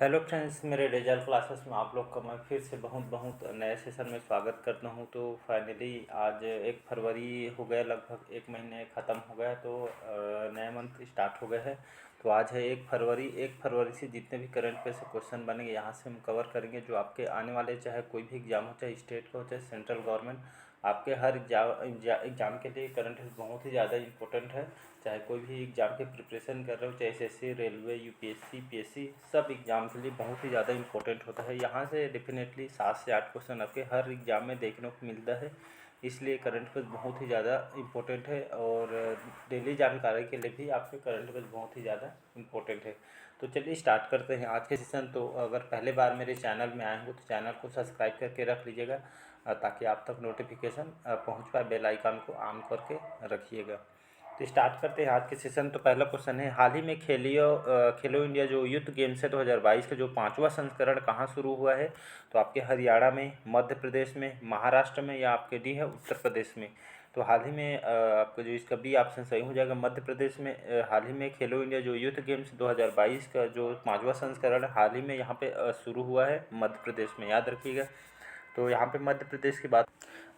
Hello friends, मेरे dazzle classes में आप लोग का मैं फिर से बहुत नए सेशन में स्वागत करता हूं। तो फाइनली आज 1 फरवरी हो गया, लगभग 1 महीने ख़त्म हो गया। तो नया मंथ स्टार्ट हो गया है। तो आज है 1 फरवरी। 1 फरवरी से जितने भी करंट अफेयर से क्वेश्चन बनेंगे यहाँ से हम कवर करेंगे, जो आपके आने वाले, चाहे कोई भी एग्ज़ाम हो, चाहे स्टेट का हो चाहे सेंट्रल गवर्नमेंट, आपके हर एग्ज़ाम के लिए करंट अफेयर बहुत ही ज़्यादा इंपॉर्टेंट है। चाहे कोई भी एग्ज़ाम की प्रिपरेशन कर रहे हो, चाहे एसएससी, रेलवे, यूपीएससी, पीएससी, सब एग्ज़ाम के लिए बहुत ही ज़्यादा इंपॉर्टेंट होता है। यहाँ से डेफिनेटली 7 से 8 क्वेश्चन आपके हर एग्ज़ाम में देखने को मिलता है। इसलिए करंट अफेयर बहुत ही ज़्यादा इंपॉर्टेंट है, और डेली जानकारी के लिए भी आपके करंट अफेयर बहुत ही ज़्यादा इंपॉर्टेंट है। तो चलिए स्टार्ट करते हैं आज के सेशन। तो अगर पहले बार मेरे चैनल में आए हो तो चैनल को सब्सक्राइब करके रख लीजिएगा, ताकि आप तक नोटिफिकेशन पहुंच पाए। बेल आइकन को ऑन करके रखिएगा। तो स्टार्ट करते हैं आज के सेशन। तो पहला क्वेश्चन है, हाल ही में खेलो इंडिया जो यूथ गेम्स है 2022 का जो 5वां संस्करण कहाँ शुरू हुआ है? तो आपके हरियाणा में, मध्य प्रदेश में, महाराष्ट्र में, या आपके डी है उत्तर प्रदेश में। तो हाल ही में आपका जो इसका बी ऑप्शन सही हो जाएगा, मध्य प्रदेश में। हाल ही में खेलो इंडिया जो यूथ गेम्स 2022 का जो 5वां संस्करण हाल ही में यहाँ पे शुरू हुआ है मध्य प्रदेश में, याद रखिएगा। तो यहाँ पे मध्य प्रदेश की बात,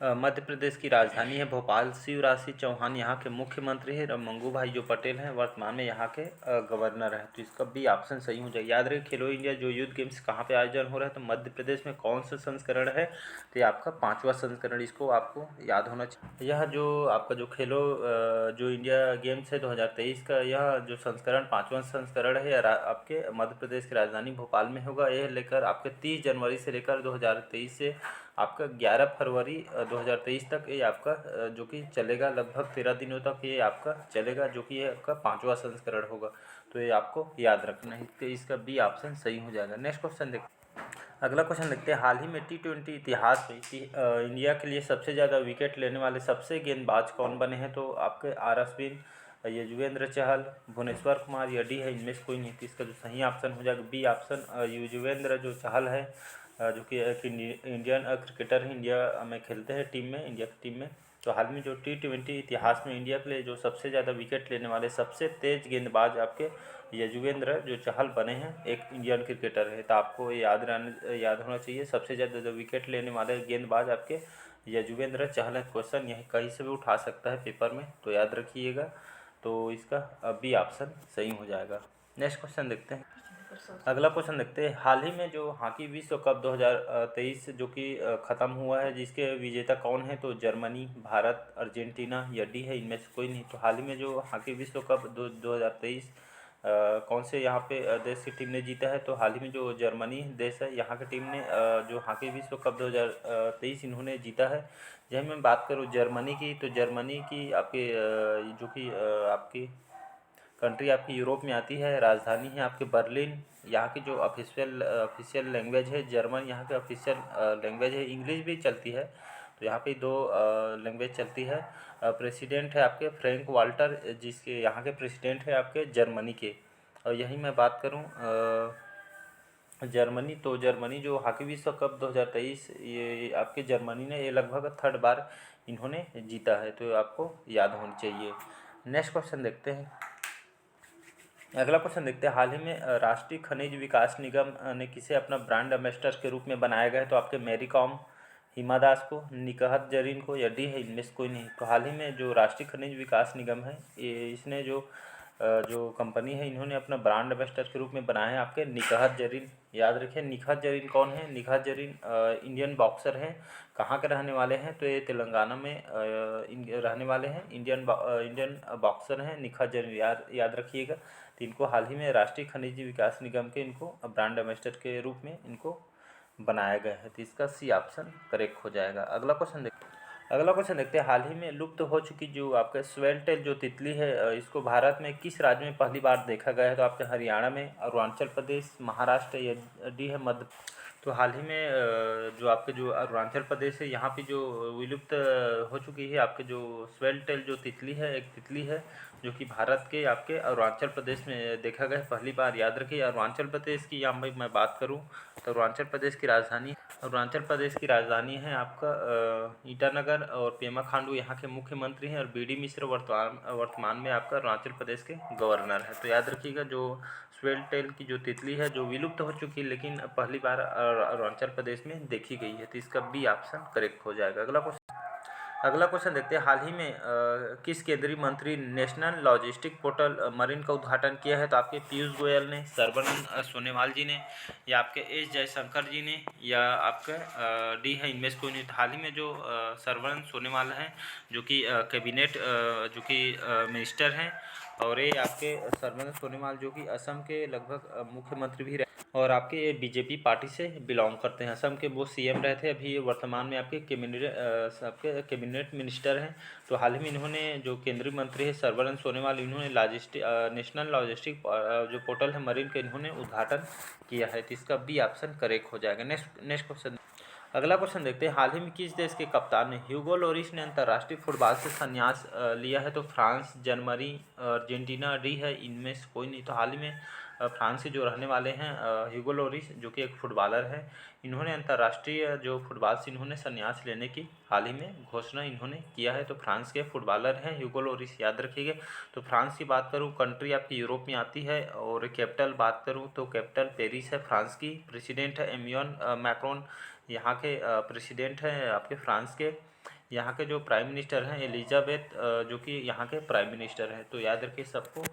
मध्य प्रदेश की राजधानी है भोपाल। शिवराज सिंह चौहान यहाँ के मुख्यमंत्री हैं, और मंगू भाई जो पटेल हैं वर्तमान में यहाँ के गवर्नर हैं। तो इसका भी ऑप्शन सही हो जाएगा। याद रहे, खेलो इंडिया जो यूथ गेम्स कहाँ पे आयोजन हो रहा है? तो मध्य प्रदेश में। कौन सा संस्करण है? तो ये आपका 5वां संस्करण, इसको आपको याद होना चाहिए। यह जो आपका जो जो इंडिया गेम्स है 2023 का, यह जो संस्करण 5वां संस्करण है, आपके मध्य प्रदेश की राजधानी भोपाल में होगा। यह लेकर आपके 30 जनवरी से लेकर 2023 से आपका 11 फरवरी 2023 तक ये आपका जो कि चलेगा, लगभग 13 दिनों तक ये आपका चलेगा, जो कि ये आपका 5वां संस्करण होगा। तो ये आपको याद रखना है। इसका बी ऑप्शन सही हो जाएगा। नेक्स्ट क्वेश्चन देखते हैं। अगला क्वेश्चन देखते हैं, हाल ही में T20 इतिहास में इंडिया के लिए सबसे ज़्यादा विकेट लेने वाले सबसे गेंदबाज कौन बने हैं? तो आपके आर अश्विन, युजवेंद्र चहल, भुवनेश्वर कुमार, या डी है इनमें से कोई नहीं। तो इसका जो सही ऑप्शन हो जाएगा बी ऑप्शन, युजवेंद्र जो चहल है, जो कि एक इंडियन क्रिकेटर है, इंडिया में खेलते हैं टीम में, इंडिया की टीम में। तो हाल में जो T20 इतिहास में इंडिया के लिए जो सबसे ज़्यादा विकेट लेने वाले सबसे तेज़ गेंदबाज आपके युजवेंद्र जो चहल बने हैं, एक इंडियन क्रिकेटर है। तो आपको याद होना चाहिए, सबसे ज़्यादा जो विकेट लेने वाले गेंदबाज आपके युजवेंद्र चहल है। क्वेश्चन यही कहीं से भी उठा सकता है पेपर में, तो याद रखिएगा। तो इसका बी ऑप्शन सही हो जाएगा। नेक्स्ट क्वेश्चन देखते हैं। अगला क्वेश्चन देखते हैं, हाल ही में जो हॉकी विश्व कप 2023 जो कि ख़त्म हुआ है, जिसके विजेता कौन है? तो जर्मनी, भारत, अर्जेंटीना, या डी है इनमें से कोई नहीं। तो हाल ही में जो हॉकी विश्व कप 2023 कौन से यहाँ पे देश की टीम ने जीता है? तो हाल ही में जो जर्मनी देश है, यहाँ की टीम ने जो हॉकी विश्व कप 2023 इन्होंने जीता है। जब मैं बात करूँ जर्मनी की, तो जर्मनी की आपके जो कि आपकी कंट्री आपकी यूरोप में आती है, राजधानी है आपके बर्लिन। यहाँ की जो ऑफिशियल लैंग्वेज है जर्मन, यहाँ की ऑफिशियल लैंग्वेज है, इंग्लिश भी चलती है। तो यहाँ पे 2 लैंग्वेज चलती है। प्रेसिडेंट है आपके फ्रैंक वाल्टर, जिसके यहाँ के प्रेसिडेंट है आपके जर्मनी के। और यही मैं बात करूँ जर्मनी, तो जर्मनी जो हॉकी विश्व कप 2023 ये आपके जर्मनी ने ये लगभग 3rd बार इन्होंने जीता है। तो आपको याद होनी चाहिए। नेक्स्ट क्वेश्चन देखते हैं। अगला क्वेश्चन देखते हैं, हाल ही में राष्ट्रीय खनिज विकास निगम ने किसे अपना ब्रांड एम्बेसडर के रूप में बनाया गया है? तो आपके मैरी कॉम, हिमा दास को, निकहत जरीन को, या डी है इनमें से कोई नहीं। तो हाल ही में जो राष्ट्रीय खनिज विकास निगम है, ये इसने जो कंपनी है, इन्होंने अपना ब्रांड एम्बेसडर के रूप में बनाया है आपके निकहत जरीन। याद रखिए, निकहत जरीन कौन है? निकहत जरीन इंडियन बॉक्सर हैं। कहाँ के रहने वाले हैं? तो ये तेलंगाना में रहने वाले हैं। इंडियन बॉक्सर हैं निकहत जरीन, याद रखिएगा। तो इनको हाल ही में राष्ट्रीय खनिज विकास निगम के इनको ब्रांड एम्बेसडर के रूप में इनको बनाया गया है। तो इसका सी ऑप्शन करेक्ट हो जाएगा। अगला क्वेश्चन देखते हैं, हाल ही में लुप्त हो चुकी जो आपका स्वेल टेल जो तितली है, इसको भारत में किस राज्य में पहली बार देखा गया है? तो आपके हरियाणा में, अरुणाचल प्रदेश, महाराष्ट्र, या डी है मध्य। तो हाल ही में जो आपके जो अरुणाचल प्रदेश है, यहाँ पे जो विलुप्त हो चुकी है आपके जो स्वेल टेल जो तितली है, एक तितली है जो कि भारत के आपके अरुणाचल प्रदेश में देखा गया है पहली बार। याद रखिए, अरुणाचल प्रदेश की यहाँ मैं बात करूँ तो अरुणाचल प्रदेश की राजधानी है आपका ईटानगर, और पेमा खांडू यहाँ के मुख्यमंत्री हैं, और बीडी मिश्र वर्तमान में आपका अरुणाचल प्रदेश के गवर्नर है। तो याद रखिएगा, जो स्वेल टेल की जो तितली है जो विलुप्त हो चुकी है, लेकिन पहली बार अरुणाचल प्रदेश में देखी गई है, तो इसका बी ऑप्शन करेक्ट हो जाएगा। अगला क्वेश्चन देखते हैं, हाल ही में किस केंद्रीय मंत्री नेशनल लॉजिस्टिक पोर्टल मरीन का उद्घाटन किया है? तो आपके पीयूष गोयल ने, सर्बानंद सोनोवाल जी ने, या आपके एस जयशंकर जी ने, या आपका डी है इनमें से कोई नहीं। हाल ही में जो सर्बानंद सोनोवाल हैं जो कि कैबिनेट जो कि मिनिस्टर हैं, और ये आपके सर्बानंद सोनोवाल जो कि असम के लगभग मुख्यमंत्री भी रहे, और आपके ये बीजेपी पार्टी से बिलोंग करते हैं। असम के वो सीएम रहे थे, अभी ये वर्तमान में आपके कैबिनेट मिनिस्टर हैं। तो हाल ही में इन्होंने, जो केंद्रीय मंत्री है सर्बानंद सोनोवाल, इन्होंने नेशनल लॉजिस्टिक जो पोर्टल है मरीन का, इन्होंने उद्घाटन किया है। तो इसका बी ऑप्शन करेक्ट हो जाएगा। नेक्स्ट क्वेश्चन, अगला क्वेश्चन देखते हैं, हाल ही में किस देश के कप्तान ने, ह्यूगो लोरिस ने अंतर्राष्ट्रीय फुटबॉल से संन्यास लिया है? तो फ्रांस, जर्मनी, अर्जेंटीना, डी है इनमें से कोई नहीं। तो हाल ही में फ्रांस के जो रहने वाले हैं ह्यूगो लोरिस, जो कि एक फुटबॉलर है, इन्होंने अंतर्राष्ट्रीय जो फुटबॉल से इन्होंने संन्यास लेने की हाल ही में घोषणा इन्होंने किया है। तो फ्रांस के फुटबॉलर हैं ह्यूगो लोरिस, याद रखिएगा। तो फ्रांस की बात करूँ, कंट्री आपकी यूरोप में आती है, और कैपिटल बात करूँ तो कैपिटल पेरिस है फ्रांस की। प्रेसिडेंट है एमियन मैक्रोन, यहाँ के प्रेसिडेंट हैं आपके फ्रांस के। यहाँ के जो प्राइम मिनिस्टर हैं एलिजाबेथ, जो कि यहाँ के प्राइम मिनिस्टर हैं। तो याद रखिए सबको।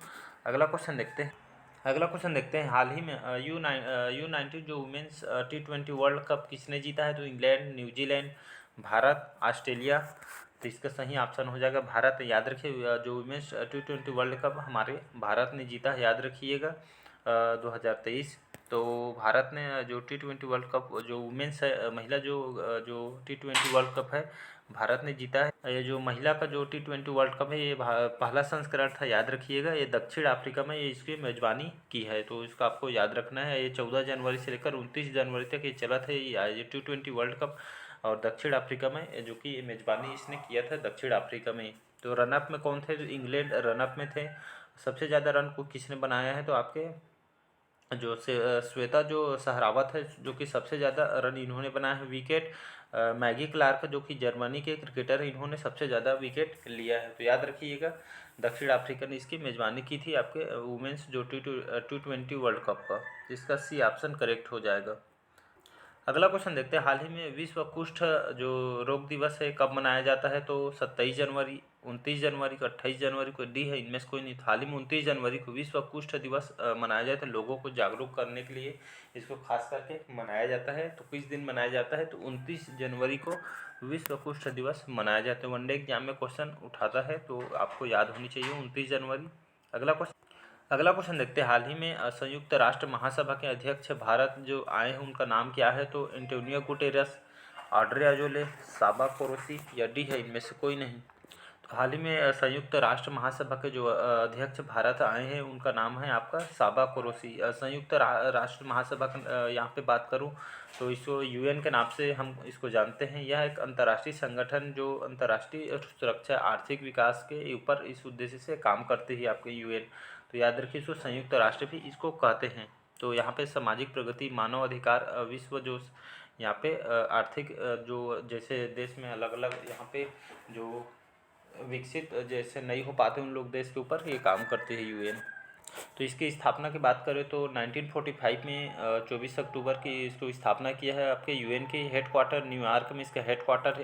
अगला क्वेश्चन देखते हैं, हाल ही में U19 जो वुमेंस T20 वर्ल्ड कप किसने जीता है? तो इंग्लैंड, न्यूजीलैंड, भारत, ऑस्ट्रेलिया। तो इसका सही ऑप्शन हो जाएगा भारत। याद रखिए, जो वुमेंस T20 वर्ल्ड कप हमारे भारत ने जीता है, याद रखिएगा 2023। तो भारत ने जो T20 वर्ल्ड कप जो वुमेंस है, महिला जो T20 वर्ल्ड कप है, भारत ने जीता है। ये जो महिला का जो T20 वर्ल्ड कप है, ये पहला संस्करण था, याद रखिएगा। ये दक्षिण अफ्रीका में ये इसकी मेज़बानी की है, तो इसका आपको याद रखना है। ये 14 जनवरी से लेकर 29 जनवरी तक ये चला था, ये T20 वर्ल्ड कप, और दक्षिण अफ्रीका में जो कि मेज़बानी इसने किया था दक्षिण अफ्रीका में। तो रनअप में कौन थे? तो इंग्लैंड रनअप में थे। सबसे ज़्यादा रन को किसने बनाया है? तो आपके जो श्वेता जो सहरावत है, जो कि सबसे ज़्यादा रन इन्होंने बनाया है। विकेट मैगी क्लार्क, जो कि जर्मनी के क्रिकेटर हैं, इन्होंने सबसे ज़्यादा विकेट लिया है। तो याद रखिएगा, दक्षिण अफ्रीका ने इसकी मेज़बानी की थी आपके वुमेंस जो T20 वर्ल्ड कप का। इसका सी ऑप्शन करेक्ट हो जाएगा। अगला क्वेश्चन देखते हैं, हाल ही में विश्व कुष्ठ जो रोग दिवस है कब मनाया जाता है? तो 27 जनवरी, 29 जनवरी को, 28 जनवरी को, डी है इनमें से कोई नहीं। हाल ही में 29 जनवरी को विश्व कुष्ठ दिवस मनाया जाता है। लोगों को जागरूक करने के लिए इसको खास करके मनाया जाता है। तो किस दिन मनाया जाता है? तो 29 जनवरी को विश्व कुष्ठ दिवस मनाया जाता है। वनडे एग्जाम में क्वेश्चन उठाता है, तो आपको याद होनी चाहिए 29 जनवरी। अगला क्वेश्चन देखते हैं, हाल ही में संयुक्त राष्ट्र महासभा के अध्यक्ष भारत जो आए हैं, उनका नाम क्या है? तो एंटोनियो गुटेरस, ऑड्रे अजोले, साबा कोरोसी, या डी है इनमें से कोई नहीं। तो हाल ही में संयुक्त राष्ट्र महासभा के जो अध्यक्ष भारत आए हैं, उनका नाम है आपका साबा कोरोसी। संयुक्त राष्ट्र महासभा का यहाँ पे बात करूँ तो इसको यूएन के नाम से हम इसको जानते हैं। यह एक अंतर्राष्ट्रीय संगठन जो अंतर्राष्ट्रीय सुरक्षा, आर्थिक विकास के ऊपर इस उद्देश्य से काम करती है आपके यूएन। तो याद रखिए, इसको संयुक्त राष्ट्र भी इसको कहते हैं। तो यहाँ पे सामाजिक प्रगति, मानव अधिकार, विश्व जो यहाँ पे आर्थिक जो जैसे देश में अलग अलग यहाँ पे जो विकसित जैसे नहीं हो पाते उन लोग देश के ऊपर ये काम करती है यूएन। तो इसकी स्थापना की बात करें तो 1945 में 24 अक्टूबर की इसको स्थापना किया है। आपके यूएन के हेडक्वार्टर न्यूयॉर्क में इसका हेडक्वार्टर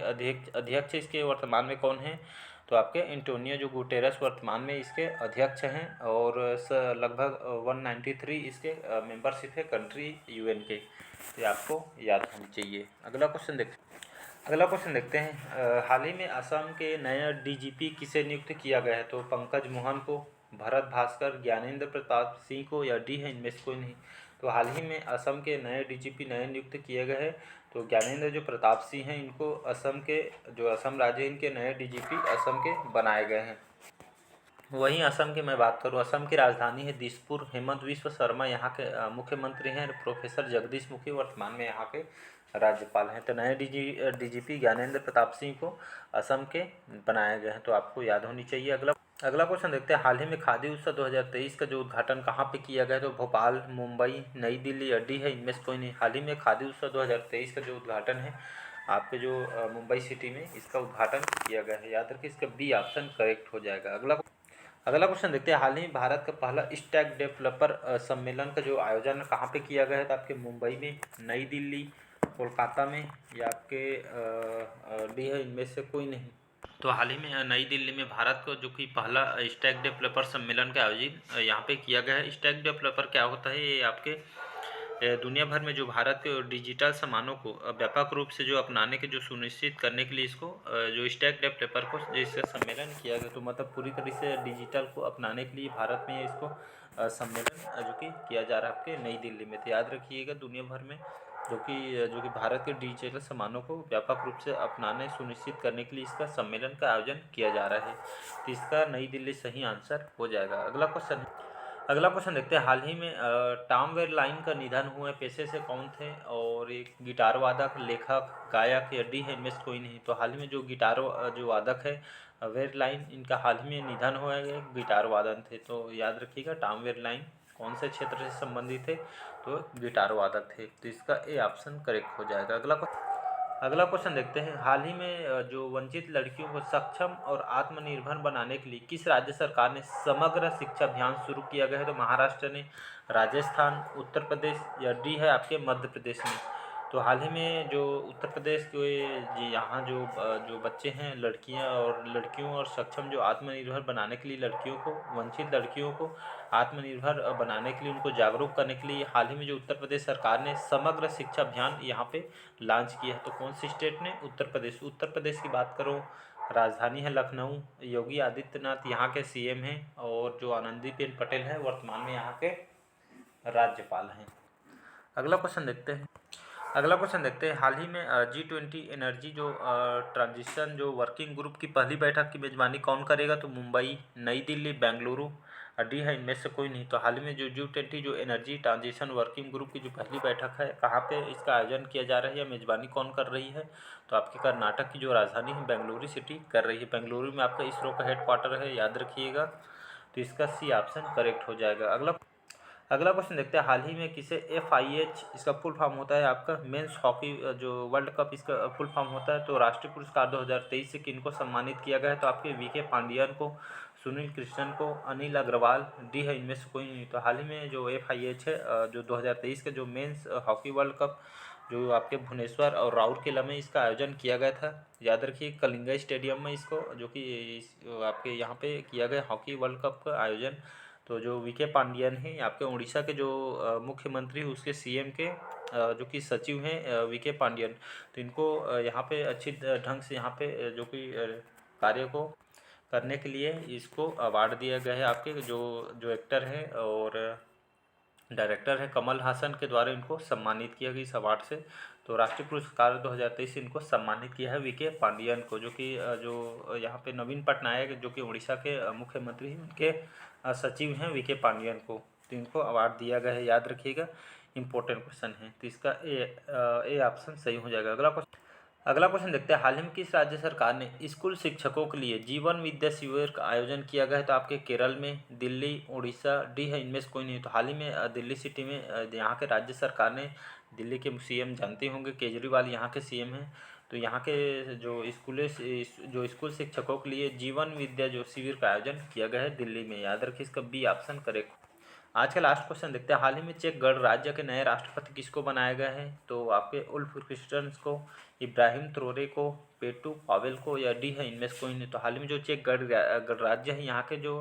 अध्यक्ष इसके वर्तमान में कौन है? तो आपके एंटोनियो जो गुटेरस वर्तमान में इसके अध्यक्ष हैं, और लगभग 193 इसके मेंबरशिप है कंट्री यूएन के। तो आपको याद होनी चाहिए। अगला क्वेश्चन देखते हैं, हाल ही में असम के नए डीजीपी किसे नियुक्त किया गया है? तो पंकज मोहन को, भरत भास्कर, ज्ञानेंद्र प्रताप सिंह को, या डी है इनमें से कोई नहीं। तो हाल ही में असम के नए डीजीपी नए नियुक्त किए गए हैं। तो ज्ञानेंद्र जो प्रताप सिंह हैं, इनको असम के जो असम राज्य इनके नए डीजीपी असम के बनाए गए हैं। वहीं असम की मैं बात करूँ, असम की राजधानी है दिसपुर। हेमंत विश्व शर्मा यहाँ के मुख्यमंत्री हैं। प्रोफेसर जगदीश मुखी वर्तमान में यहाँ के राज्यपाल हैं। तो नए डीजीपी ज्ञानेंद्र प्रताप सिंह को असम के बनाए गए हैं, तो आपको याद होनी चाहिए। अगला क्वेश्चन देखते हैं, हाल ही में खादी उत्सव 2023 का जो उद्घाटन कहाँ पे किया गया है? तो भोपाल, मुंबई, नई दिल्ली, डी है, इनमें से कोई नहीं। हाल ही में खादी उत्सव 2023 का जो उद्घाटन है आपके जो मुंबई सिटी में, इसका उद्घाटन किया गया है। याद रखिए, इसका बी ऑप्शन करेक्ट हो जाएगा। अगला क्वेश्चन देखते हैं, हाल ही में भारत का पहला स्टैक डेवलपर सम्मेलन का जो आयोजन कहाँ पे किया गया है? तो आपके मुंबई में, नई दिल्ली, कोलकाता में, या आपके डी है, इनमें से कोई नहीं। तो हाल ही में नई दिल्ली में भारत को जो कि पहला स्टैक डेवलपर सम्मेलन का आयोजित यहाँ पे किया गया है। स्टैक डेवलपर क्या होता है? ये आपके दुनिया भर में जो भारत के डिजिटल सामानों को व्यापक रूप से जो अपनाने के जो सुनिश्चित करने के लिए इसको जो स्टैक डेवलपर को जिसका सम्मेलन किया गया, तो मतलब पूरी तरह से डिजिटल को अपनाने के लिए भारत में इसको सम्मेलन जो कि किया जा रहा है आपके नई दिल्ली में। तो याद रखिएगा, दुनिया भर में जो कि भारत के डिजिटल सामानों को व्यापक रूप से अपनाने सुनिश्चित करने के लिए इसका सम्मेलन का आयोजन किया जा रहा है। तो इसका नई दिल्ली सही आंसर हो जाएगा। अगला क्वेश्चन देखते हैं, हाल ही में टॉम वेरलाइन का निधन हुआ है, पेशे से कौन थे? और एक गिटार वादक, लेखक, गायक या डी है, इनमें से कोई नहीं। तो हाल ही में जो गिटार जो वादक है वेरलाइन, इनका हाल ही में निधन हुआ है, गिटार वादन थे। तो याद रखिएगा, टॉम वेरलाइन कौन से क्षेत्र से संबंधित थे? तो गिटार वादक थे। तो इसका ए ऑप्शन करेक्ट हो जाएगा। अगला क्वेश्चन देखते हैं, हाल ही में जो वंचित लड़कियों को सक्षम और आत्मनिर्भर बनाने के लिए किस राज्य सरकार ने समग्र शिक्षा अभियान शुरू किया गया है? तो महाराष्ट्र ने, राजस्थान, उत्तर प्रदेश, या डी है आपके मध्य प्रदेश में। तो हाल ही में जो उत्तर प्रदेश के यहाँ जो बच्चे हैं, लड़कियों और सक्षम जो आत्मनिर्भर बनाने के लिए लड़कियों को, वंचित लड़कियों को आत्मनिर्भर बनाने के लिए, उनको जागरूक करने के लिए हाल ही में जो उत्तर प्रदेश सरकार ने समग्र शिक्षा अभियान यहाँ पे लॉन्च किया है। तो कौन सी स्टेट ने? उत्तर प्रदेश। उत्तर प्रदेश की बात करूँ, राजधानी है लखनऊ, योगी आदित्यनाथ यहाँ के सीएम हैं, और जो आनंदीबेन पटेल है वर्तमान में यहाँ के राज्यपाल हैं। अगला क्वेश्चन देखते हैं, हाल ही में G20 एनर्जी जो ट्रांजिशन जो वर्किंग ग्रुप की पहली बैठक की मेजबानी कौन करेगा? तो मुंबई, नई दिल्ली, बेंगलुरु, डी है, इनमें से कोई नहीं। तो हाल ही में जो G20 जो एनर्जी ट्रांजिशन वर्किंग ग्रुप की जो पहली बैठक है, कहाँ पे इसका आयोजन किया जा रहा है या मेजबानी कौन कर रही है? तो आपके कर्नाटक की जो राजधानी है बेंगलुरु सिटी कर रही है। बेंगलुरु में आपका इसरो का हेडक्वार्टर है, याद रखिएगा। तो इसका सी ऑप्शन करेक्ट हो जाएगा। अगला क्वेश्चन देखते हैं, हाल ही में किसे FIH, इसका फुल फॉर्म होता है आपका मेंस हॉकी जो वर्ल्ड कप, इसका फुल फॉर्म होता है। तो राष्ट्रीय पुरस्कार 2023 से किनको सम्मानित किया गया है? तो आपके VK पांडियन को, सुनील कृष्णन को, अनिल अग्रवाल, डी है, इनमें से कोई नहीं। तो हाल ही में जो FIH है जो 2023 का जो मेंस हॉकी वर्ल्ड कप जो आपके भुवनेश्वर और राउरकेला में इसका आयोजन किया गया था, याद रखिए कलिंगा स्टेडियम में इसको जो कि आपके यहाँ पे किया गया हॉकी वर्ल्ड कप का आयोजन। तो जो VK पांडियन हैं आपके उड़ीसा के जो मुख्यमंत्री, उसके CM के जो कि सचिव हैं VK पांडियन। तो इनको यहाँ पे अच्छी ढंग से यहाँ पे जो कि कार्य को करने के लिए इसको अवार्ड दिया गया है। आपके जो जो एक्टर हैं और डायरेक्टर है कमल हासन के द्वारा इनको सम्मानित किया गया इस अवार्ड से। तो राष्ट्रीय पुरस्कार 2023 से इनको सम्मानित किया है VK पांडियन को, जो कि जो यहाँ पे नवीन पटनायक जो कि उड़ीसा के मुख्यमंत्री हैं, उनके सचिव हैं VK पांडियन को। तो इनको अवार्ड दिया गया है, याद रखिएगा, इंपॉर्टेंट क्वेश्चन है। तो इसका ए ऑप्शन सही हो जाएगा। अगला क्वेश्चन देखते हैं, हाल ही में किस राज्य सरकार ने स्कूल शिक्षकों के लिए जीवन विद्या शिविर का आयोजन किया गया है? तो आपके केरल में, दिल्ली, उड़ीसा, डी है, इनमें से कोई नहीं। तो हाल ही में दिल्ली सिटी में यहाँ के राज्य सरकार ने, दिल्ली के CM जानते होंगे केजरीवाल यहाँ के CM हैं। तो यहाँ के जो स्कूल शिक्षकों के लिए जीवन विद्या जो शिविर का आयोजन किया गया है दिल्ली में, याद रखिए इसका बी ऑप्शन करेक्ट। आज का लास्ट क्वेश्चन देखते हैं, हाल ही में चेक गणराज्य के नए राष्ट्रपति किसको बनाया गया है? तो आपके उल्फ क्रिस्टन्स को, इब्राहिम ट्रोरे को, पेटू पावेल को, या डी है, इनमें से कोई नहीं। तो हाल ही में जो चेक गणराज्य है यहाँ के जो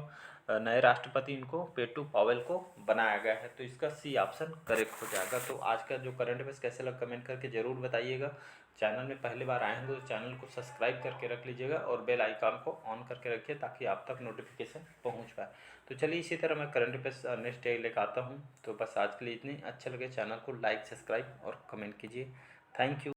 नए राष्ट्रपति, इनको पेटू पावेल को बनाया गया है। तो इसका सी ऑप्शन करेक्ट हो जाएगा। तो आज का जो करंट अफेयर्स कैसे लगा कमेंट करके ज़रूर बताइएगा। चैनल में पहली बार आए हैं तो चैनल को सब्सक्राइब करके रख लीजिएगा और बेल आइकन को ऑन करके रखिए ताकि आप तक नोटिफिकेशन पहुंच पाए। तो चलिए, इसी तरह मैं करंट अफेयर्स नेक्स्ट डे लेकर आता हूं। तो बस आज के लिए इतनी। अच्छा लगे चैनल को लाइक, सब्सक्राइब और कमेंट कीजिए। Thank you.